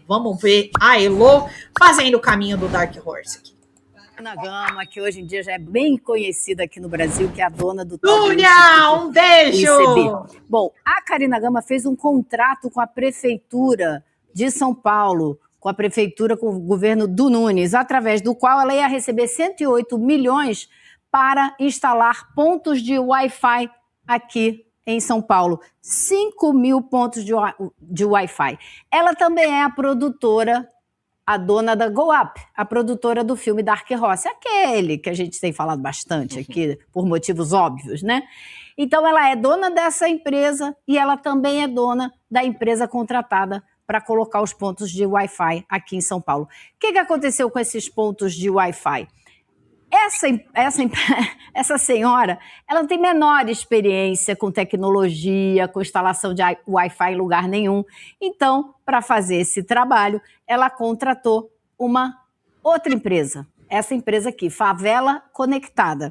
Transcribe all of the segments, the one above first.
Vamos ver a Elo fazendo o caminho do Dark Horse aqui. Karina Gama, que hoje em dia já é bem conhecida aqui no Brasil, que é a dona do Túlia, um beijo! ICB. Bom, a Karina Gama fez um contrato com a Prefeitura de São Paulo, com o governo do Nunes, através do qual ela ia receber 108 milhões para instalar pontos de Wi-Fi aqui em São Paulo. 5 mil pontos de Wi-Fi. Ela também é a produtora, a dona da Go Up, a produtora do filme Dark Horse, aquele que a gente tem falado bastante aqui, por motivos óbvios, né? Então, ela é dona dessa empresa e ela também é dona da empresa contratada para colocar os pontos de Wi-Fi aqui em São Paulo. O que aconteceu com esses pontos de Wi-Fi? Essa senhora, ela não tem menor experiência com tecnologia, com instalação de Wi-Fi em lugar nenhum. Então, para fazer esse trabalho, ela contratou uma outra empresa. Essa empresa aqui, Favela Conectada.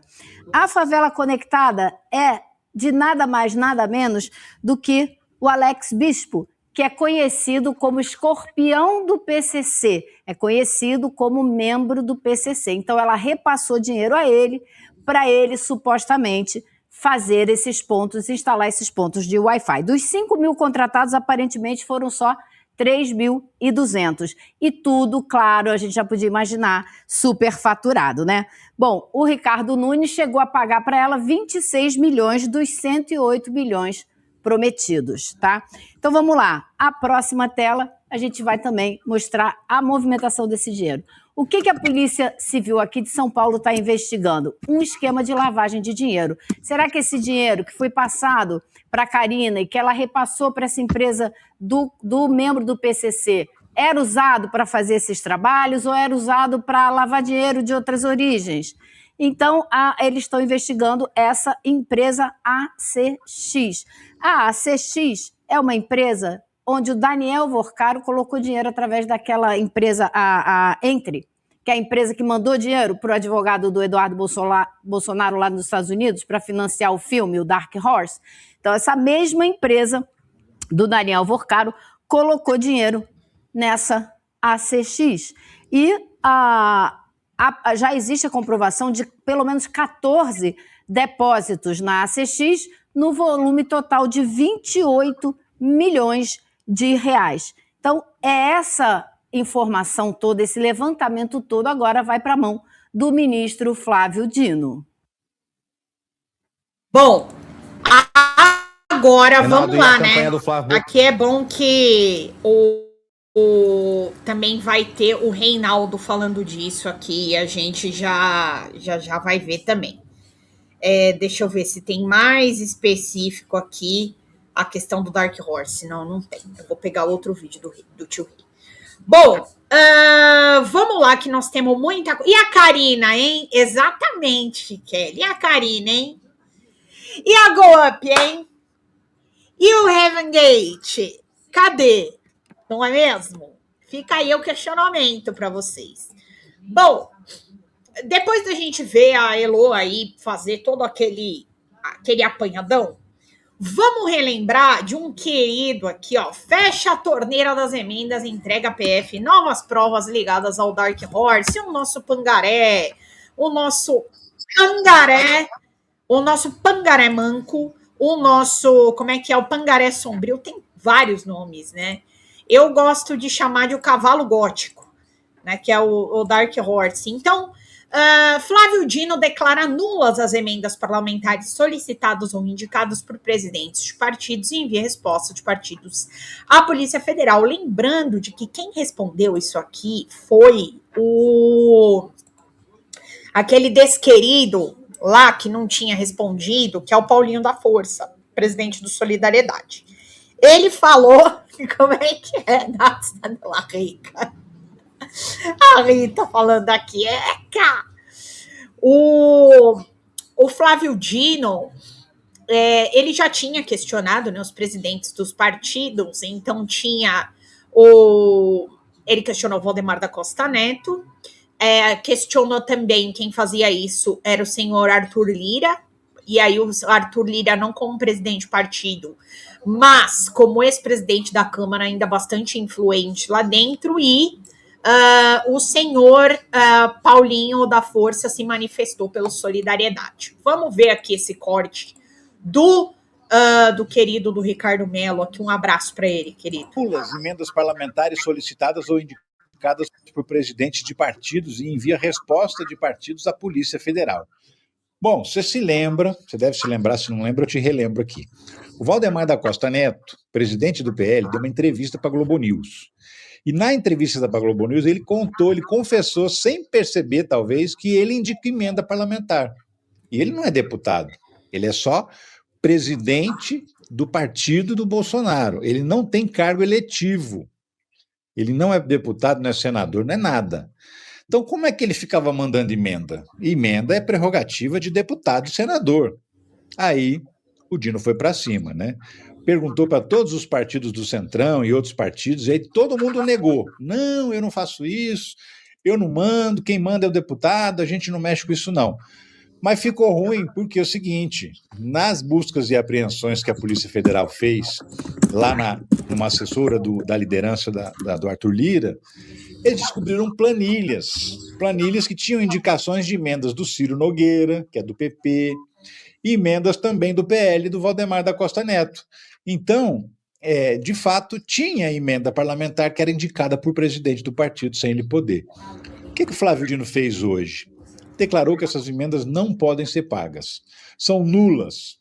A Favela Conectada é de nada mais, nada menos do que o Alex Bispo, que é conhecido como escorpião do PCC, é conhecido como membro do PCC. Então, ela repassou dinheiro a ele, para ele, supostamente, fazer esses pontos, instalar esses pontos de Wi-Fi. Dos 5 mil contratados, aparentemente, foram só 3.200. E tudo, claro, a gente já podia imaginar, superfaturado, né? Bom, o Ricardo Nunes chegou a pagar para ela 26 milhões dos 108 milhões prometidos, tá? Então vamos lá, a próxima tela a gente vai também mostrar a movimentação desse dinheiro. O que a Polícia Civil aqui de São Paulo está investigando? Um esquema de lavagem de dinheiro. Será que esse dinheiro que foi passado para a Karina e que ela repassou para essa empresa do membro do PCC era usado para fazer esses trabalhos ou era usado para lavar dinheiro de outras origens? Então, eles estão investigando essa empresa ACX. A ACX é uma empresa onde o Daniel Vorcaro colocou dinheiro através daquela empresa, a Entry, que é a empresa que mandou dinheiro para o advogado do Eduardo Bolsonaro lá nos Estados Unidos para financiar o filme, o Dark Horse. Então, essa mesma empresa do Daniel Vorcaro colocou dinheiro nessa ACX. E já existe a comprovação de pelo menos 14 depósitos na ACX no volume total de 28 milhões de reais. Então, essa informação toda, esse levantamento todo, agora vai para a mão do ministro Flávio Dino. Bom, agora vamos lá, né? Aqui é bom que também vai ter o Reinaldo falando disso aqui e a gente já vai ver também. Deixa eu ver se tem mais específico aqui a questão do Dark Horse. Não tem. Eu vou pegar outro vídeo do tio Rei. Bom, vamos lá que nós temos muita coisa. E a Karina, hein? Exatamente, Kelly. E a Karina, hein? E a Go Up, hein? E o Heaven Gate? Cadê? Não é mesmo? Fica aí o questionamento para vocês. Bom, depois da gente ver a Elo aí fazer todo aquele apanhadão, vamos relembrar de um querido aqui, ó. Fecha a torneira das emendas, entrega a PF, novas provas ligadas ao Dark Horse, o nosso pangaré, o nosso pangaré manco, o nosso, como é que é, o pangaré sombrio, tem vários nomes, né? Eu gosto de chamar de o cavalo gótico, né? Que é o Dark Horse. Então, Flávio Dino declara nulas as emendas parlamentares solicitadas ou indicadas por presidentes de partidos e envia resposta de partidos à Polícia Federal. Lembrando de que quem respondeu isso aqui foi aquele desquerido lá que não tinha respondido, que é o Paulinho da Força, presidente do Solidariedade. Ele falou, como é que é, Nossa, a Rica? A Rita falando aqui, o Flávio Dino, ele já tinha questionado, né, os presidentes dos partidos, então ele questionou o Valdemar da Costa Neto, questionou também quem fazia isso, era o senhor Arthur Lira, e aí o Arthur Lira não como presidente do partido, mas como ex-presidente da Câmara, ainda bastante influente lá dentro, e o senhor Paulinho da Força se manifestou pela solidariedade. Vamos ver aqui esse corte do querido do Ricardo Mello. Aqui um abraço para ele, querido. As emendas parlamentares solicitadas ou indicadas por presidentes de partidos e envia resposta de partidos à Polícia Federal. Bom, você se lembra, você deve se lembrar, se não lembra, eu te relembro aqui. O Valdemar da Costa Neto, presidente do PL, deu uma entrevista para a Globo News. E na entrevista para a Globo News, ele confessou, sem perceber, talvez, que ele indica emenda parlamentar. E ele não é deputado, ele é só presidente do partido do Bolsonaro. Ele não tem cargo eletivo. Ele não é deputado, não é senador, não é nada. Então, como é que ele ficava mandando emenda? Emenda é prerrogativa de deputado e senador. Aí, o Dino foi para cima, né? Perguntou para todos os partidos do Centrão e outros partidos, e aí todo mundo negou. Não, eu não faço isso, eu não mando, quem manda é o deputado, a gente não mexe com isso, não. Mas ficou ruim porque é o seguinte, nas buscas e apreensões que a Polícia Federal fez, lá numa assessora da liderança do Arthur Lira, eles descobriram planilhas que tinham indicações de emendas do Ciro Nogueira, que é do PP, e emendas também do PL, do Valdemar da Costa Neto. Então, de fato, tinha emenda parlamentar que era indicada por presidente do partido, sem ele poder. O que o Flávio Dino fez hoje? Declarou que essas emendas não podem ser pagas. São nulas.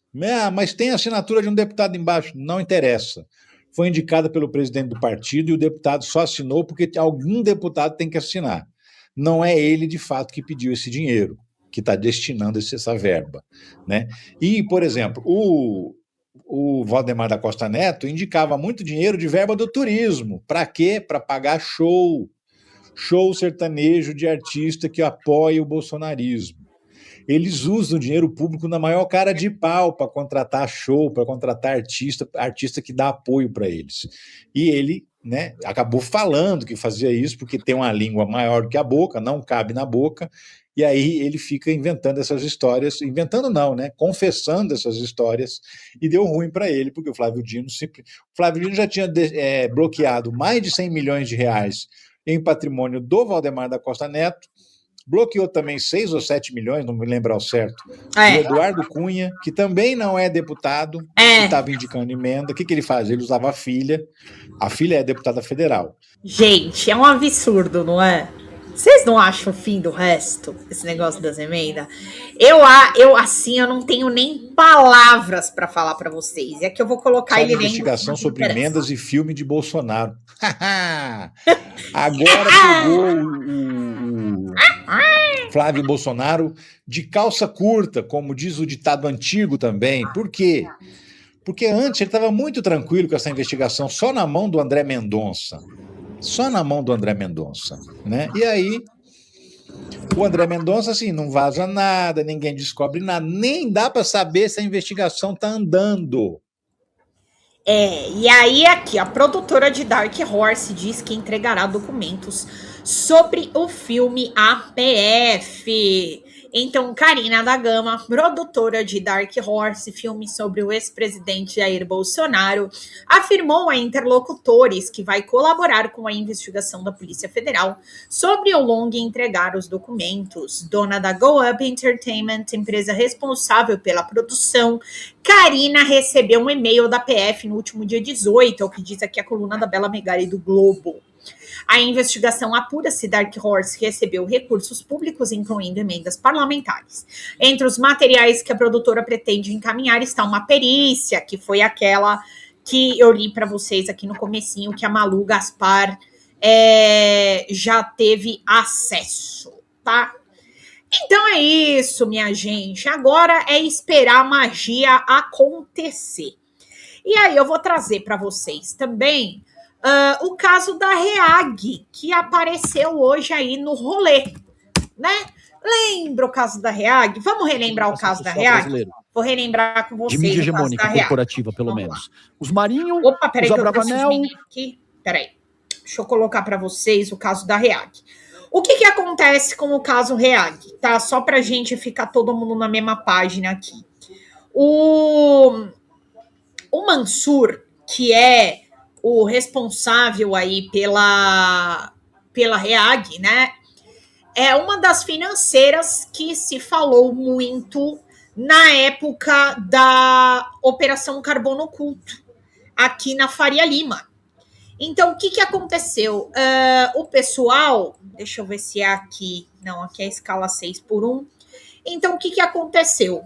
Mas tem a assinatura de um deputado embaixo. Não interessa. Foi indicada pelo presidente do partido e o deputado só assinou porque algum deputado tem que assinar. Não é ele, de fato, que pediu esse dinheiro, que está destinando essa verba, né? E, por exemplo, o Valdemar da Costa Neto indicava muito dinheiro de verba do turismo. Para quê? Para pagar show sertanejo de artista que apoia o bolsonarismo. Eles usam dinheiro público na maior cara de pau para contratar show, para contratar artista que dá apoio para eles. E ele, né, acabou falando que fazia isso porque tem uma língua maior do que a boca, não cabe na boca, e aí ele fica inventando essas histórias, inventando não, né, confessando essas histórias, e deu ruim para ele, porque o Flávio Dino já tinha bloqueado mais de 100 milhões de reais em patrimônio do Valdemar da Costa Neto, bloqueou também 6 ou 7 milhões, não me lembro ao certo, do Eduardo Cunha, que também não é deputado, que estava indicando emenda. O que ele faz? Ele usava a filha é deputada federal. Gente, é um absurdo, não é? Vocês não acham o fim do resto, esse negócio das emendas? Eu assim, eu não tenho nem palavras para falar para vocês. É que eu vou colocar ele investigação sobre emendas e filme de Bolsonaro. Agora pegou o Flávio Bolsonaro de calça curta, como diz o ditado antigo também. Por quê? Porque antes ele estava muito tranquilo com essa investigação, só na mão do André Mendonça. Né? E aí, o André Mendonça, assim, não vaza nada, ninguém descobre nada, nem dá para saber se a investigação está andando. E aí aqui, a produtora de Dark Horse diz que entregará documentos sobre o filme APF. Então, Karina da Gama, produtora de Dark Horse, filme sobre o ex-presidente Jair Bolsonaro, afirmou a interlocutores que vai colaborar com a investigação da Polícia Federal sobre o longa entregar os documentos. Dona da Go Up Entertainment, empresa responsável pela produção, Karina recebeu um e-mail da PF no último dia 18, é o que diz aqui a coluna da Bela Megali do Globo. A investigação apura se Dark Horse recebeu recursos públicos, incluindo emendas parlamentares. Entre os materiais que a produtora pretende encaminhar está uma perícia, que foi aquela que eu li para vocês aqui no comecinho, que a Malu Gaspar já teve acesso, tá? Então é isso, minha gente. Agora é esperar a magia acontecer. E aí eu vou trazer para vocês também o caso da Reag, que apareceu hoje aí no rolê, né? Lembra o caso da Reag? Vamos relembrar o caso da Reag? Vou relembrar com vocês. De mídia hegemônica corporativa, pelo menos. Os Marinho, peraí, os Abravanel... aqui. Peraí, deixa eu colocar para vocês o caso da Reag. O que acontece com o caso Reag, tá? Só pra gente ficar todo mundo na mesma página aqui. O Mansur, que é o responsável aí pela REAG, né? É uma das financeiras que se falou muito na época da Operação Carbono Oculto, aqui na Faria Lima. Então, o que aconteceu? O pessoal, deixa eu ver se é aqui, não, aqui é a escala 6:1. Então, o que aconteceu?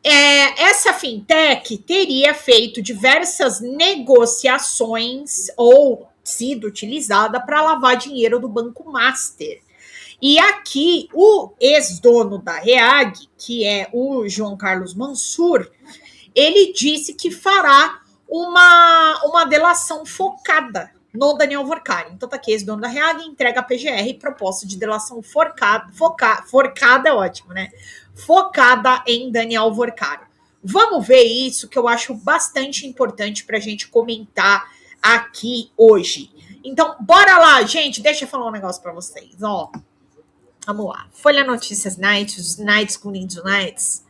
Essa fintech teria feito diversas negociações ou sido utilizada para lavar dinheiro do Banco Master. E aqui, o ex-dono da REAG, que é o João Carlos Mansur, ele disse que fará uma delação focada no Daniel Vorcari. Então, tá aqui, ex-dono da REAG entrega a PGR proposta de delação forcada é ótimo, né? Focada em Daniel Vorcari. Vamos ver isso, que eu acho bastante importante para a gente comentar aqui hoje. Então, bora lá, gente. Deixa eu falar um negócio para vocês, ó. Vamos lá. Folha Notícias Nights, os Nights com Lindos Nights,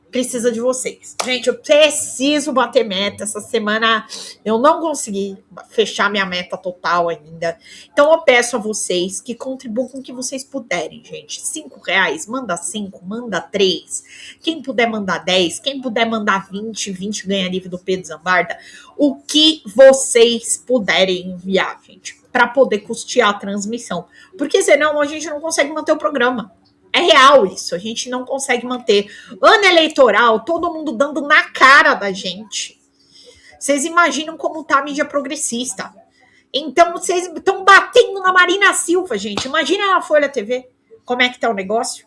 precisa de vocês. Gente, eu preciso bater meta. Essa semana eu não consegui fechar minha meta total ainda. Então eu peço a vocês que contribuam com o que vocês puderem, gente. R$5, manda 5, manda 3. Quem puder mandar 10, quem puder mandar 20 ganha livre do Pedro Zambarda. O que vocês puderem enviar, gente, para poder custear a transmissão. Porque senão a gente não consegue manter o programa. É real isso, a gente não consegue manter. Ano eleitoral, todo mundo dando na cara da gente. Vocês imaginam como tá a mídia progressista. Então, vocês estão batendo na Marina Silva, gente. Imagina na Folha TV como é que tá o negócio.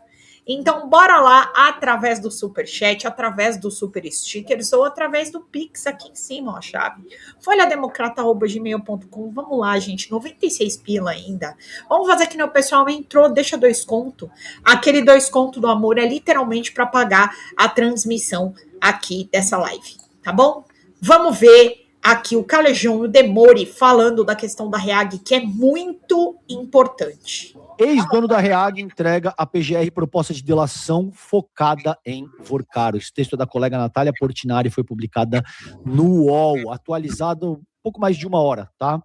Então, bora lá, através do Superchat, através do Super Stickers ou através do Pix aqui em cima, ó, a chave. folhademocrata@gmail.com. Vamos lá, gente, 96 pila ainda. Vamos fazer que o pessoal entrou, deixa 2 conto. Aquele 2 conto do amor é literalmente para pagar a transmissão aqui dessa live, tá bom? Vamos ver aqui o Calejão e o Demore falando da questão da REAG, que é muito importante. Ex-dono da REAG entrega a PGR proposta de delação focada em Vorcari. Esse texto é da colega Natália Portinari, foi publicada no UOL, atualizado pouco mais de 1 hora, tá?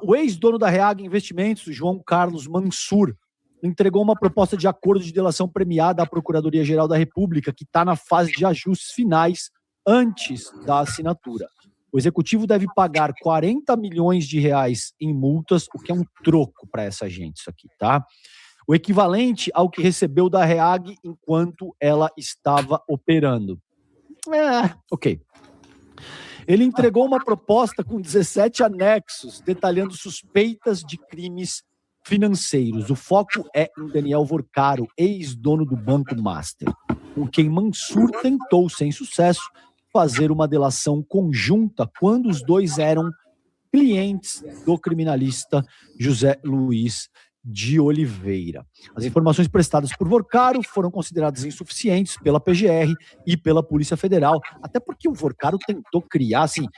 O ex-dono da REAG Investimentos, João Carlos Mansur, entregou uma proposta de acordo de delação premiada à Procuradoria-Geral da República, que está na fase de ajustes finais antes da assinatura. O executivo deve pagar R$40 milhões em multas, o que é um troco para essa gente, isso aqui, tá? O equivalente ao que recebeu da REAG enquanto ela estava operando. Ok. Ele entregou uma proposta com 17 anexos, detalhando suspeitas de crimes financeiros. O foco é em Daniel Vorcari, ex-dono do Banco Master, com quem Mansur tentou, sem sucesso, fazer uma delação conjunta quando os dois eram clientes do criminalista José Luiz de Oliveira. As informações prestadas por Vorcari foram consideradas insuficientes pela PGR e pela Polícia Federal, até porque o Vorcari tentou criar, assim,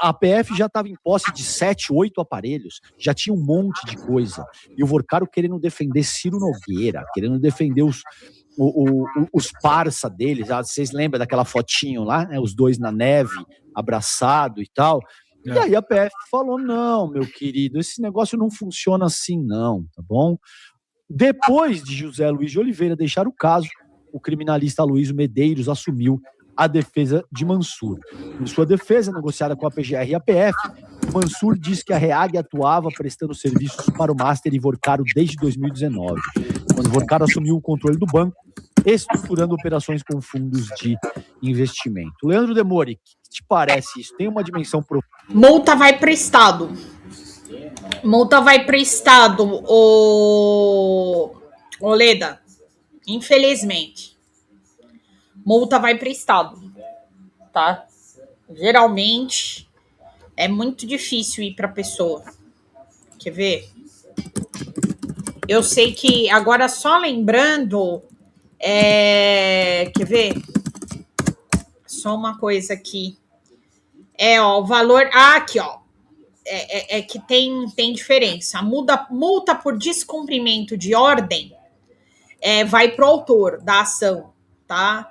a PF já estava em posse de 7, 8 aparelhos, já tinha um monte de coisa, e o Vorcari querendo defender Ciro Nogueira, querendo defender os parça deles. Vocês lembram daquela fotinho lá, né, os dois na neve, abraçado e tal? E aí a PF falou, não, meu querido, esse negócio não funciona assim não, tá bom? Depois de José Luiz de Oliveira deixar o caso, o criminalista Aloysio Medeiros assumiu a defesa de Mansur. Em sua defesa, negociada com a PGR e a PF, Mansur disse que a REAG atuava prestando serviços para o Master e Vorcari desde 2019, quando Vorcari assumiu o controle do banco, estruturando operações com fundos de investimento. Leandro Demore, o que te parece isso? Tem uma dimensão profunda? Multa vai para o Estado. Multa vai para o Estado, Leda. Infelizmente. Multa vai para o Estado, tá? Geralmente é muito difícil ir para a pessoa. Quer ver? Eu sei que agora só lembrando, quer ver? Só uma coisa aqui. O valor. Aqui, ó. É que tem diferença. Multa por descumprimento de ordem vai para o autor da ação. tá?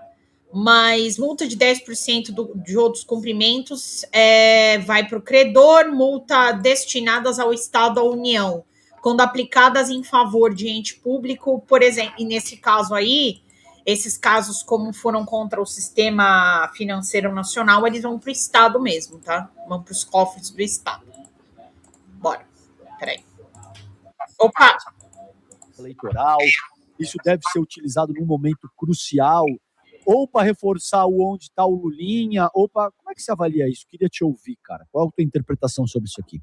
Mas multa de 10% de outros cumprimentos vai para o credor, multa destinadas ao Estado, à União, quando aplicadas em favor de ente público, por exemplo, e nesse caso aí, esses casos, como foram contra o sistema financeiro nacional, eles vão para o Estado mesmo, tá? Vão para os cofres do Estado. Bora. Peraí. Opa! Eleitoral, isso deve ser utilizado num momento crucial, ou para reforçar onde está o Lulinha, ou para... Como é que você avalia isso? Queria te ouvir, cara. Qual é a tua interpretação sobre isso aqui?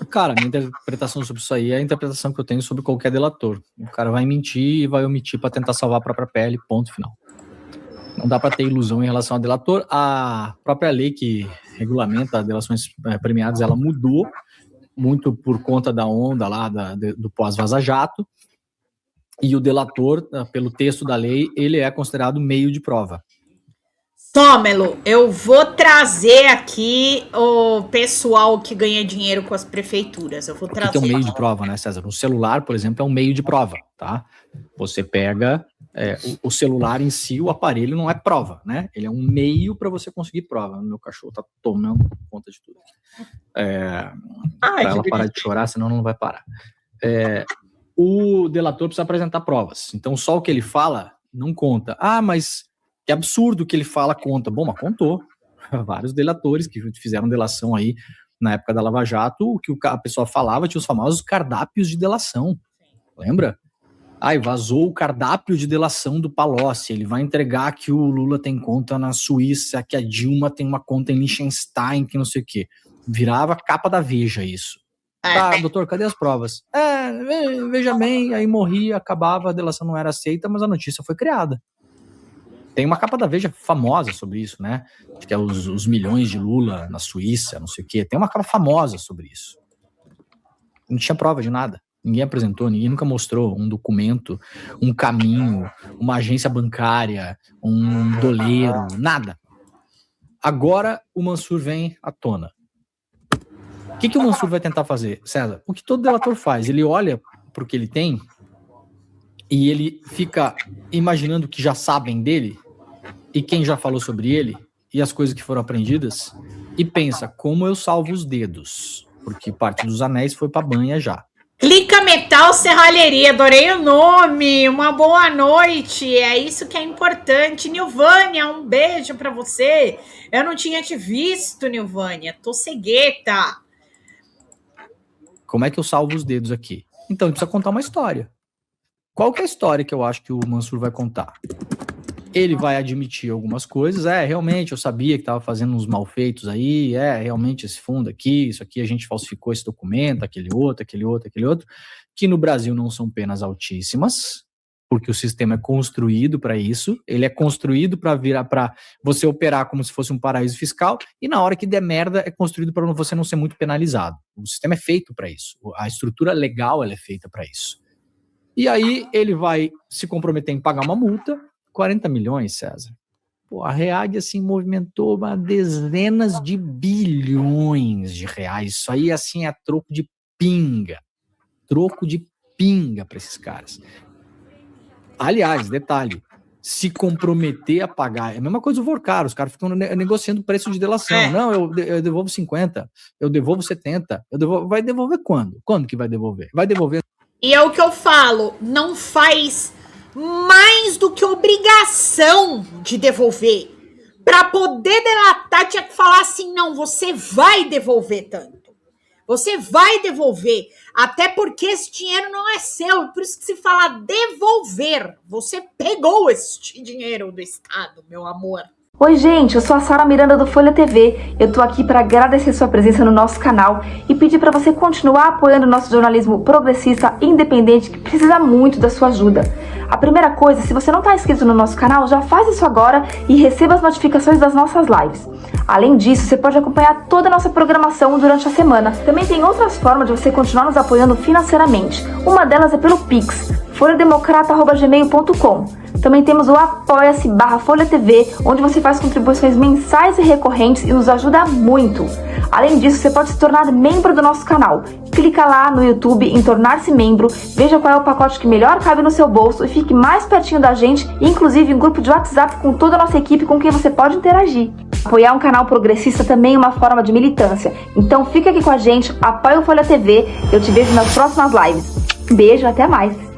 Cara, minha interpretação sobre isso aí é a interpretação que eu tenho sobre qualquer delator. O cara vai mentir e vai omitir para tentar salvar a própria pele, ponto final. Não dá para ter ilusão em relação a delator. A própria lei que regulamenta delações premiadas, ela mudou muito por conta da onda lá do pós-Vaza-Jato. E o delator, pelo texto da lei, ele é considerado meio de prova. Tômelo, eu vou trazer aqui o pessoal que ganha dinheiro com as prefeituras. Eu vou trazer. O que é um meio de prova, né, César? Um celular, por exemplo, é um meio de prova, tá? Você pega o celular em si, o aparelho não é prova, né? Ele é um meio para você conseguir prova. O meu cachorro tá tomando conta de tudo. Para ela parar de chorar, senão não vai parar. O delator precisa apresentar provas. Então, só o que ele fala não conta. Ah, mas que absurdo que ele fala conta. Bom, mas contou. Vários delatores que fizeram delação aí na época da Lava Jato, o que a pessoa falava tinha os famosos cardápios de delação. Lembra? Ai, vazou o cardápio de delação do Palocci. Ele vai entregar que o Lula tem conta na Suíça, que a Dilma tem uma conta em Liechtenstein, que não sei o quê. Virava capa da Veja isso. Tá, doutor, cadê as provas? Veja bem, aí morria, acabava, a delação não era aceita, mas a notícia foi criada. Tem uma capa da Veja famosa sobre isso, né? Que é os milhões de Lula na Suíça, não sei o quê. Tem uma capa famosa sobre isso. Não tinha prova de nada. Ninguém apresentou, ninguém nunca mostrou um documento, um caminho, uma agência bancária, um doleiro, nada. Agora o Mansur vem à tona. O que o Mansur vai tentar fazer, César? O que todo delator faz, ele olha para o que ele tem e ele fica imaginando que já sabem dele e quem já falou sobre ele e as coisas que foram aprendidas e pensa, como eu salvo os dedos? Porque Parte dos Anéis foi para banha já. Clica Metal Serralheria, adorei o nome, uma boa noite, é isso que é importante. Nilvânia, um beijo para você. Eu não tinha te visto, Nilvânia, tô cegueta. Como é que eu salvo os dedos aqui? Então, ele precisa contar uma história. Qual que é a história que eu acho que o Mansur vai contar? Ele vai admitir algumas coisas. Realmente, eu sabia que estava fazendo uns malfeitos aí. Realmente, esse fundo aqui, isso aqui, a gente falsificou esse documento, aquele outro. Que no Brasil não são penas altíssimas, porque o sistema é construído para isso. Ele é construído para você operar como se fosse um paraíso fiscal, e na hora que der merda, é construído para você não ser muito penalizado. O sistema é feito para isso. A estrutura legal ela é feita para isso. E aí ele vai se comprometer em pagar uma multa, 40 milhões, César. Pô, a Reag, assim, movimentou dezenas de bilhões de reais. Isso aí, assim, é troco de pinga. Troco de pinga para esses caras. Aliás, detalhe, se comprometer a pagar, é a mesma coisa do Vorcar, os caras ficam negociando preço de delação. Não, eu devolvo 50, eu devolvo 70, vai devolver quando? Quando que vai devolver? Vai devolver. E é o que eu falo, não faz mais do que obrigação de devolver. Para poder delatar, tinha que falar assim, não, você vai devolver tanto. Você vai devolver, até porque esse dinheiro não é seu, por isso que se fala devolver. Você pegou este dinheiro do Estado, meu amor. Oi, gente, eu sou a Sara Miranda do Folha TV. Eu tô aqui para agradecer sua presença no nosso canal e pedir para você continuar apoiando o nosso jornalismo progressista independente, que precisa muito da sua ajuda. A primeira coisa, se você não está inscrito no nosso canal, já faz isso agora e receba as notificações das nossas lives. Além disso, você pode acompanhar toda a nossa programação durante a semana. Também tem outras formas de você continuar nos apoiando financeiramente. Uma delas é pelo Pix, folhademocrata@gmail.com. Também temos o Apoia-se/Folha TV, onde você faz contribuições mensais e recorrentes e nos ajuda muito. Além disso, você pode se tornar membro do nosso canal. Clica lá no YouTube em tornar-se membro, veja qual é o pacote que melhor cabe no seu bolso e fique mais pertinho da gente, inclusive em grupo de WhatsApp com toda a nossa equipe com quem você pode interagir. Apoiar um canal progressista também é uma forma de militância. Então fica aqui com a gente, apoia o Folha TV, eu te vejo nas próximas lives. Beijo, até mais!